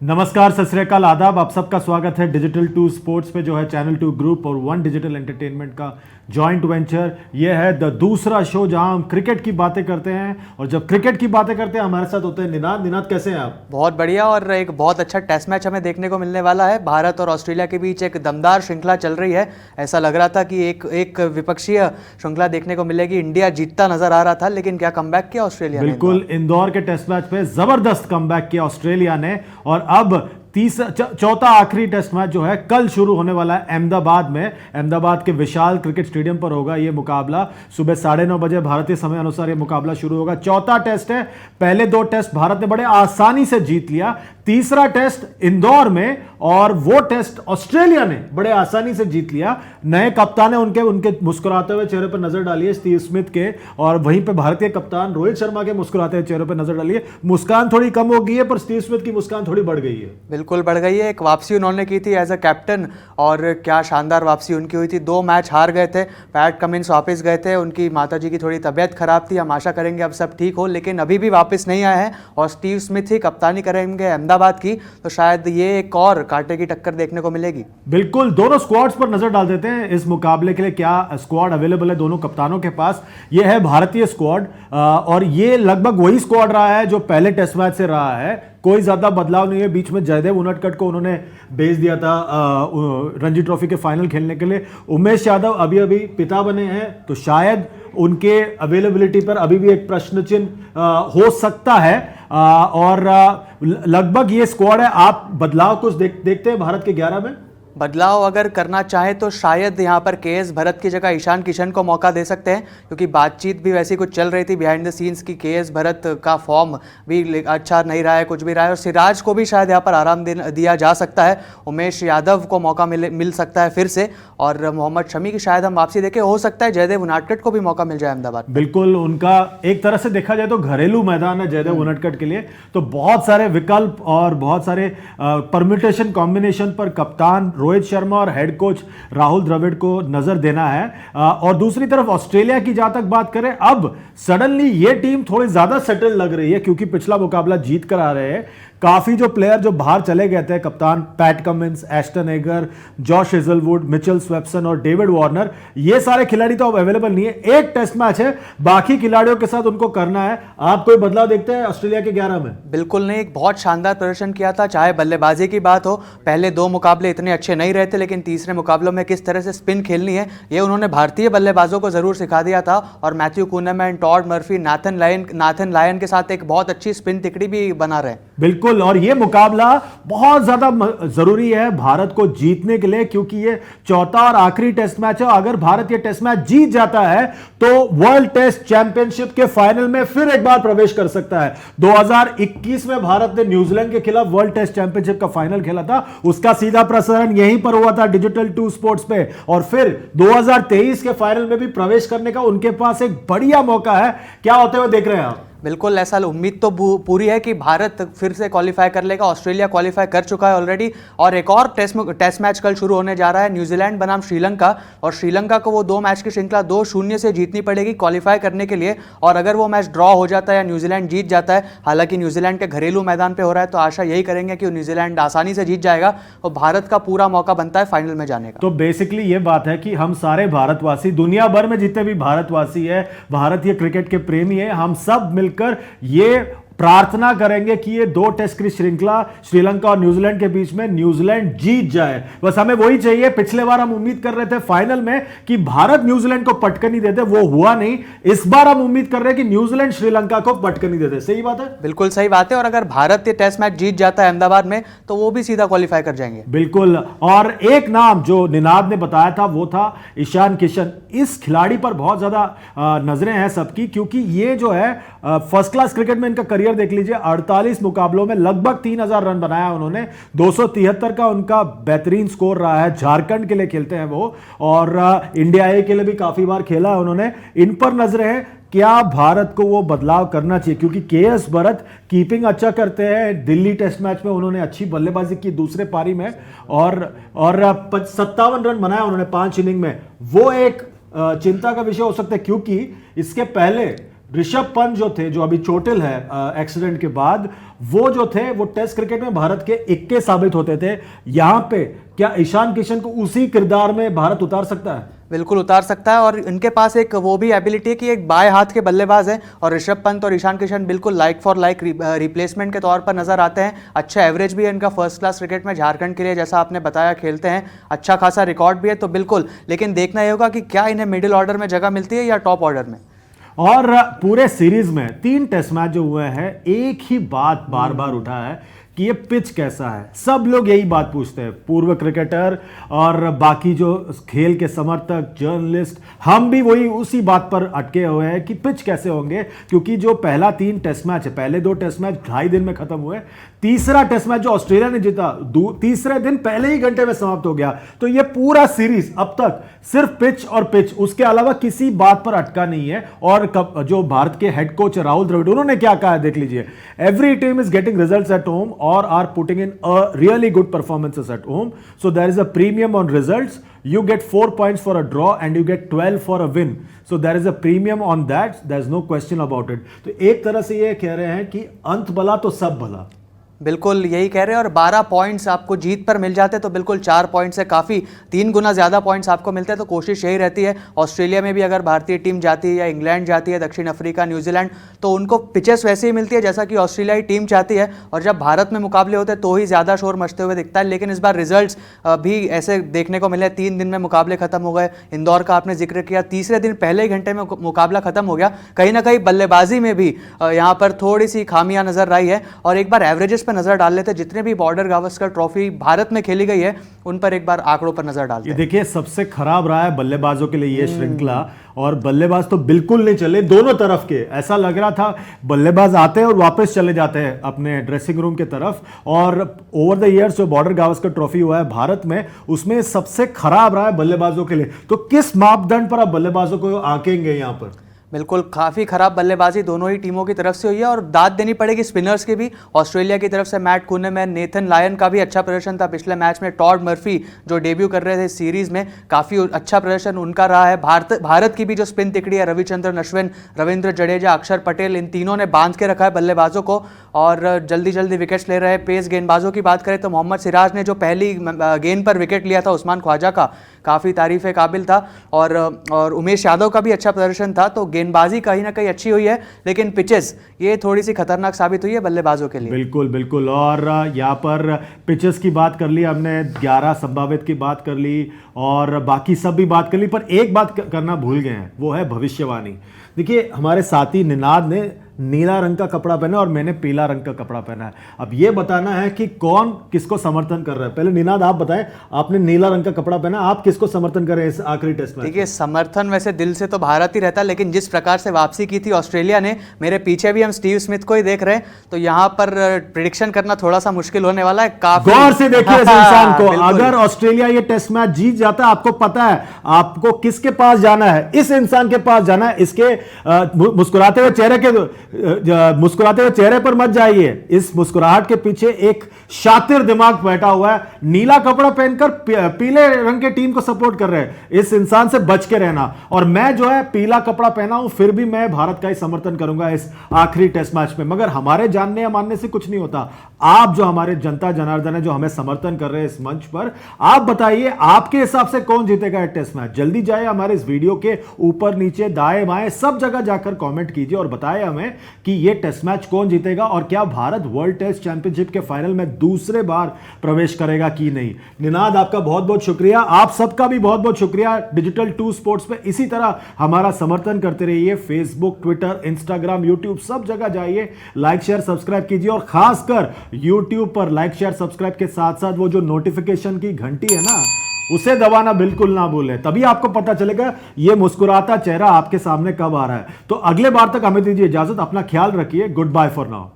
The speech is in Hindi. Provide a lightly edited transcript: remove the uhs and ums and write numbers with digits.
नमस्कार, सत श्री अकाल, आदाब। आप सबका स्वागत है डिजिटल 2 स्पोर्ट्स पे, जो है चैनल 2 ग्रुप और वन डिजिटल एंटरटेनमेंट का जॉइंट वेंचर। ये है दूसरा शो जहां हम क्रिकेट की बातें करते हैं, और जब क्रिकेट की बातें करते हैं हमारे साथ होते हैं निनाद। कैसे हैं आप? बहुत बढ़िया। और एक बहुत अच्छा टेस्ट मैच हमें देखने को मिलने वाला है। भारत और ऑस्ट्रेलिया के बीच एक दमदार श्रृंखला चल रही है। ऐसा लग रहा था कि एक विपक्षीय श्रृंखला देखने को मिलेगी। इंडिया जीतता नजर आ रहा था, लेकिन क्या कमबैक किया ऑस्ट्रेलिया ने। बिल्कुल, इंदौर के टेस्ट मैच पे जबरदस्त कमबैक किया ऑस्ट्रेलिया ने, और अब चौथा आखिरी टेस्ट मैच जो है कल शुरू होने वाला है अहमदाबाद में। अहमदाबाद के विशाल क्रिकेट स्टेडियम पर होगा ये मुकाबला। सुबह 9:30 बजे भारतीय समय अनुसार ये मुकाबला शुरू होगा। चौथा टेस्ट है। पहले दो टेस्ट भारत ने बड़े आसानी से जीत लिया, तीसरा टेस्ट इंदौर में, और वो टेस्ट ऑस्ट्रेलिया ने बड़े आसानी से जीत लिया। नए कप्तान ने उनके मुस्कुराते हुए चेहरे पर नजर डाली है स्टीव स्मिथ के, और वहीं पे भारतीय कप्तान रोहित शर्मा के मुस्कुराते हुए चेहरे पर नजर डाली है। मुस्कान थोड़ी कम हो गई है, पर स्टीव स्मिथ की मुस्कान थोड़ी बढ़ गई है। बिल्कुल बढ़ गई है। एक वापसी उन्होंने की थी एज अ कैप्टन, और क्या शानदार वापसी उनकी हुई थी। 2 मैच हार गए थे, पैट कमिंस वापस गए थे, उनकी माताजी की थोड़ी तबीयत खराब थी। हम आशा करेंगे अब सब ठीक हो, लेकिन अभी भी वापस नहीं आए हैं, और स्टीव स्मिथ ही कप्तानी करेंगे अहमदाबाद की। तो शायद ये एक और कांटे की टक्कर देखने को मिलेगी। बिल्कुल, दोनों स्क्वाड्स पर नजर डाल देते हैं। इस मुकाबले के लिए क्या स्क्वाड अवेलेबल है दोनों कप्तानों के पास। ये है भारतीय स्क्वाड, और ये लगभग वही स्क्वाड रहा है जो पहले टेस्ट मैच से रहा है। कोई ज्यादा बदलाव नहीं है। बीच में जयदेव उनडकट को उन्होंने भेज दिया था रणजी ट्रॉफी के फाइनल खेलने के लिए। उमेश यादव अभी पिता बने हैं, तो शायद उनके अवेलेबिलिटी पर अभी भी एक प्रश्न चिन्ह हो सकता है। और लगभग ये स्क्वाड है। आप बदलाव कुछ देखते हैं भारत के 11 में? बदलाव अगर करना चाहे तो शायद यहाँ पर केएस भरत की जगह ईशान किशन को मौका दे सकते हैं, क्योंकि बातचीत भी वैसी कुछ चल रही थी बिहाइंड द सीन्स की केएस भरत का फॉर्म भी अच्छा नहीं रहा है, कुछ भी रहा है। और सिराज को भी शायद यहाँ पर आराम दिया जा सकता है। उमेश यादव को मौका मिल सकता है फिर से, और मोहम्मद शमी की शायद हम वापसी देखें। हो सकता है जयदेव उनडकट को भी मौका मिल जाए अहमदाबाद। बिल्कुल, उनका एक तरह से देखा जाए तो घरेलू मैदान है जयदेव उनडकट के लिए, तो बहुत सारे विकल्प और बहुत सारे परम्यूटेशन कॉम्बिनेशन पर कप्तान रोहित शर्मा और हेड कोच राहुल द्रविड़ को नजर देना है। और दूसरी तरफ ऑस्ट्रेलिया की जहां तक बात करें, अब सडनली ये टीम थोड़ी ज्यादा सेटल लग रही है, क्योंकि पिछला मुकाबला जीत कर आ रहे हैं। काफी जो प्लेयर जो बाहर चले गए थे, कप्तान Pat Cummins, Ashton Agar, Josh Hazlewood, Mitchell Swepson और डेविड वार्नर, ये सारे खिलाड़ी तो अब अवेलेबल नहीं है। एक टेस्ट मैच है, बाकी खिलाड़ियों के साथ उनको करना है। आप कोई बदलाव देखते हैं ऑस्ट्रेलिया के 11 में? बिल्कुल नहीं। एक बहुत शानदार प्रदर्शन किया था, चाहे बल्लेबाजी की बात हो। पहले 2 मुकाबले इतने अच्छे नहीं रहे थे, लेकिन तीसरे मुकाबलों में किस तरह से स्पिन खेलनी है ये उन्होंने भारतीय बल्लेबाजों को जरूर सिखा दिया था। और Matthew Kuhnemann, Todd Murphy, Nathan Lyon के साथ एक बहुत अच्छी स्पिन तिकड़ी भी बना रहे। बिल्कुल, और ये मुकाबला बहुत ज्यादा जरूरी है भारत को जीतने के लिए, क्योंकि ये चौथा और आखिरी टेस्ट मैच है। अगर भारत ये टेस्ट मैच जीत जाता है तो वर्ल्ड टेस्ट चैंपियनशिप के फाइनल में फिर एक बार प्रवेश कर सकता है। 2021 में भारत ने न्यूजीलैंड के खिलाफ वर्ल्ड टेस्ट चैंपियनशिप का फाइनल खेला था, उसका सीधा प्रसारण यहीं पर हुआ था डिजिटल 2 स्पोर्ट्स पे। और फिर 2023 के फाइनल में भी प्रवेश करने का उनके पास एक बढ़िया मौका है। क्या होते हुए देख रहे हैं आप? बिल्कुल, ऐसा उम्मीद तो पूरी है कि भारत फिर से क्वालिफाई कर लेगा। ऑस्ट्रेलिया क्वालिफाई कर चुका है ऑलरेडी, और एक और टेस्ट मैच कल शुरू होने जा रहा है। न्यूजीलैंड बनाम श्रीलंका, और श्रीलंका को वो 2 मैच की श्रृंखला 2-0 से जीतनी पड़ेगी क्वालिफाई करने के लिए। और अगर वो मैच ड्रॉ हो जाता है या न्यूजीलैंड जीत जाता है, हालांकि न्यूजीलैंड के घरेलू मैदान पर हो रहा है, तो आशा यही करेंगे कि न्यूजीलैंड आसानी से जीत जाएगा, और भारत का पूरा मौका बनता है फाइनल में जाने का। तो बेसिकली ये बात है कि हम सारे भारतवासी, दुनिया भर में जितने भी भारतवासी है, भारतीय क्रिकेट के प्रेमी है, हम सब मिलकर ये प्रार्थना करेंगे कि ये 2 टेस्ट की श्रृंखला श्रीलंका और न्यूजीलैंड के बीच में न्यूजीलैंड जीत जाए। बस हमें वही चाहिए। पिछले बार हम उम्मीद कर रहे थे फाइनल में कि भारत न्यूजीलैंड को पटकनी देते, वो हुआ नहीं। इस बार हम उम्मीद कर रहे हैं कि न्यूजीलैंड श्रीलंका को पटकनी देते। सही बात है? बिल्कुल सही बात है। और अगर भारत ये टेस्ट मैच जीत जाता है अहमदाबाद में, तो वो भी सीधा क्वालिफाई कर जाएंगे। बिल्कुल। और एक नाम जो निनाद ने बताया था वो था ईशान किशन। इस खिलाड़ी पर बहुत ज्यादा नजरें हैं सबकी, क्योंकि ये जो है फर्स्ट क्लास क्रिकेट में इनका करियर देख लीजिए। 48 मुकाबलों में लगभग 3000 रन बनाया उन्होंने। 273 का उनका बेहतरीन स्कोर रहा है। झारखंड के लिए खेलते हैं वो, और इंडिया ए के लिए भी काफी बार खेला है उन्होंने। इन पर नजरें हैं, क्या भारत को वो बदलाव करना चाहिए? क्योंकि केएस भरत कीपिंग अच्छा करते हैं। दिल्ली टेस्ट मैच में उन्होंने अच्छी बल्लेबाजी की दूसरे पारी में, और 57 रन बनाया उन्होंने 5 इनिंग में। वो एक चिंता का विषय हो सकता है, क्योंकि इसके पहले ऋषभ पंत जो थे, जो अभी चोटिल है एक्सीडेंट के बाद, वो जो थे वो टेस्ट क्रिकेट में भारत के इक्के साबित होते थे। यहां पे क्या ईशान किशन को उसी किरदार में भारत उतार सकता है? बिल्कुल उतार सकता है, और इनके पास एक वो भी एबिलिटी है कि एक बाएं हाथ के बल्लेबाज हैं, और ऋषभ पंत और ईशान किशन बिल्कुल लाइक फॉर लाइक रिप्लेसमेंट के तौर पर नजर आते हैं। अच्छा एवरेज भी है इनका फर्स्ट क्लास क्रिकेट में, झारखंड के लिए जैसा आपने बताया खेलते हैं, अच्छा खासा रिकॉर्ड भी है, तो बिल्कुल। लेकिन देखना ये होगा कि क्या इन्हें मिडिल ऑर्डर में जगह मिलती है या टॉप ऑर्डर में। और पूरे सीरीज में 3 टेस्ट मैच जो हुए हैं, एक ही बात बार बार उठा है कि ये पिच कैसा है। सब लोग यही बात पूछते हैं, पूर्व क्रिकेटर और बाकी जो खेल के समर्थक, जर्नलिस्ट, हम भी वही उसी बात पर अटके हुए हैं कि पिच कैसे होंगे, क्योंकि जो पहला 3 टेस्ट मैच है, पहले 2 टेस्ट मैच 2.5 दिन में खत्म हुए, तीसरा टेस्ट मैच जो ऑस्ट्रेलिया ने जीता तीसरे दिन पहले ही घंटे में समाप्त हो गया। तो ये पूरा सीरीज अब तक सिर्फ पिच और पिच, उसके अलावा किसी बात पर अटका नहीं है। और जो भारत के हेड कोच राहुल द्रविड़, उन्होंने क्या कहा है देख लीजिए, every team is getting results at home और are putting in a really good performances at home, so there is a premium on results, you get 4 points for a draw and you get 12 for a win, so there is a premium on that, there's no question about it। तो एक तरह से ये कह रहे हैं कि अंत भला तो सब भला। बिल्कुल यही कह रहे हैं, और 12 पॉइंट्स आपको जीत पर मिल जाते तो बिल्कुल 4 पॉइंट से काफ़ी 3 गुना ज़्यादा पॉइंट्स आपको मिलते हैं। तो कोशिश यही रहती है, ऑस्ट्रेलिया में भी अगर भारतीय टीम जाती है या इंग्लैंड जाती है, दक्षिण अफ्रीका, न्यूजीलैंड, तो उनको पिचेस वैसे ही मिलती है जैसा कि ऑस्ट्रेलियाई टीम चाहती है, और जब भारत में मुकाबले होते हैं तो ही ज़्यादा शोर मचते हुए दिखता है। लेकिन इस बार रिजल्ट्स भी ऐसे देखने को मिले, 3 दिन में मुकाबले खत्म हो गए। इंदौर का आपने जिक्र किया, तीसरे दिन पहले ही घंटे में मुकाबला खत्म हो गया। कहीं ना कहीं बल्लेबाजी में भी यहाँ पर थोड़ी सी खामियां नजर आई है। और एक बार एवरेजेस पर नजर डाल लेते, जितने भी बॉर्डर गावस्कर ट्रॉफी भारत में खेली गई है उन पर एक बार आंकड़ों पर नजर डालते हैं। देखिए, सबसे खराब रहा है बल्लेबाजों के लिए ये श्रृंखला, और बल्लेबाज तो बिल्कुल नहीं चले दोनों तरफ के। ऐसा लग रहा था बल्लेबाज आते हैं और वापस चले जाते हैं अपने ड्रेसिंग रूम की तरफ। और ओवर द ईयर्स जो बॉर्डर गावस्कर ट्रॉफी हुआ है भारत में, उसमें सबसे खराब रहा है बल्लेबाजों के लिए। तो किस मापदंड पर आप बल्लेबाजों को आंकेंगे यहां पर? बिल्कुल काफ़ी खराब बल्लेबाजी दोनों ही टीमों की तरफ से हुई है, और दाद देनी पड़ेगी स्पिनर्स की भी। ऑस्ट्रेलिया की तरफ से मैट कुन्नेमैन, नेथन लायन का भी अच्छा प्रदर्शन था पिछले मैच में। टॉड मर्फी जो डेब्यू कर रहे थे सीरीज में, काफ़ी अच्छा प्रदर्शन उनका रहा है। भारत की भी जो स्पिन तिकड़ी है, रविचंद्रन अश्विन, रविंद्र जडेजा, अक्षर पटेल, इन तीनों ने बांध के रखा है बल्लेबाजों को और जल्दी जल्दी विकेट्स ले रहे हैं। पेस गेंदबाजों की बात करें तो मोहम्मद सिराज ने जो पहली गेंद पर विकेट लिया था उस्मान ख्वाजा का, काफ़ी तारीफ़ काबिल था। और उमेश यादव का भी अच्छा प्रदर्शन था। तो गेंदबाजी कहीं ना कहीं अच्छी हुई है, लेकिन पिचेस ये थोड़ी सी खतरनाक साबित हुई है बल्लेबाजों के लिए। बिल्कुल बिल्कुल। और यहाँ पर पिचेस की बात कर ली हमने, 11 संभावित की बात कर ली और बाकी सब भी बात कर ली, पर एक बात करना भूल गए हैं, वो है भविष्यवाणी। देखिए, हमारे साथी निनाद ने नीला रंग का कपड़ा पहना और मैंने पीला रंग का कपड़ा पहना है। अब ये बताना है कि कौन किसको समर्थन कर रहा है। पहले निनाद आप बताएं, आपने नीला रंग का कपड़ा पहना, आप किसको समर्थन कर रहे हैं इस आखिरी टेस्ट में? देखिए, समर्थन वैसे दिल से तो भारत ही रहता है, लेकिन जिस प्रकार से वापसी की थी ऑस्ट्रेलिया ने, मेरे पीछे भी हम स्टीव स्मिथ को ही देख रहे हैं, तो यहाँ पर प्रिडिक्शन करना थोड़ा सा मुश्किल होने वाला है। काफी गौर से देखिए इस इंसान को। अगर ऑस्ट्रेलिया ये टेस्ट मैच जीत जाता है, आपको पता है आपको किसके पास जाना है, इस इंसान के पास जाना है। इसके मुस्कुराते हुए चेहरे पर मत जाइए, इस मुस्कुराहट के पीछे एक शातिर दिमाग बैठा हुआ है। नीला कपड़ा पहनकर पीले रंग के टीम को सपोर्ट कर रहे हैं, इस इंसान से बच के रहना। और मैं जो है पीला कपड़ा पहना हूं, फिर भी मैं भारत का ही समर्थन करूंगा इस आखिरी टेस्ट मैच में। मगर हमारे जानने या मानने से कुछ नहीं होता। आप जो हमारे जनता जनार्दन है, जो हमें समर्थन कर रहे हैं इस मंच पर, आप बताइए आपके हिसाब से कौन जीतेगा ये टेस्ट मैच। जल्दी जाए हमारे इस वीडियो के ऊपर नीचे दाएं बाएं सब जगह जाकर कमेंट कीजिए और बताएं हमें कि ये टेस्ट मैच कौन जीतेगा और क्या भारत वर्ल्ड टेस्ट चैंपियनशिप के फाइनल में दूसरे बार प्रवेश करेगा कि नहीं। निनाद, आपका बहुत बहुत शुक्रिया। आप सबका भी बहुत बहुत शुक्रिया। डिजिटल 2 स्पोर्ट्स पे इसी तरह हमारा समर्थन करते रहिए। फेसबुक, ट्विटर, इंस्टाग्राम, यूट्यूब सब जगह जाइए, लाइक शेयर सब्सक्राइब कीजिए। और खासकर यूट्यूब पर लाइक शेयर सब्सक्राइब के साथ साथ वो जो नोटिफिकेशन की घंटी है ना, उसे दबाना बिल्कुल ना भूलें। तभी आपको पता चलेगा ये मुस्कुराता चेहरा आपके सामने कब आ रहा है। तो अगले बार तक हमें दीजिए इजाजत। अपना ख्याल रखिए। Goodbye for now.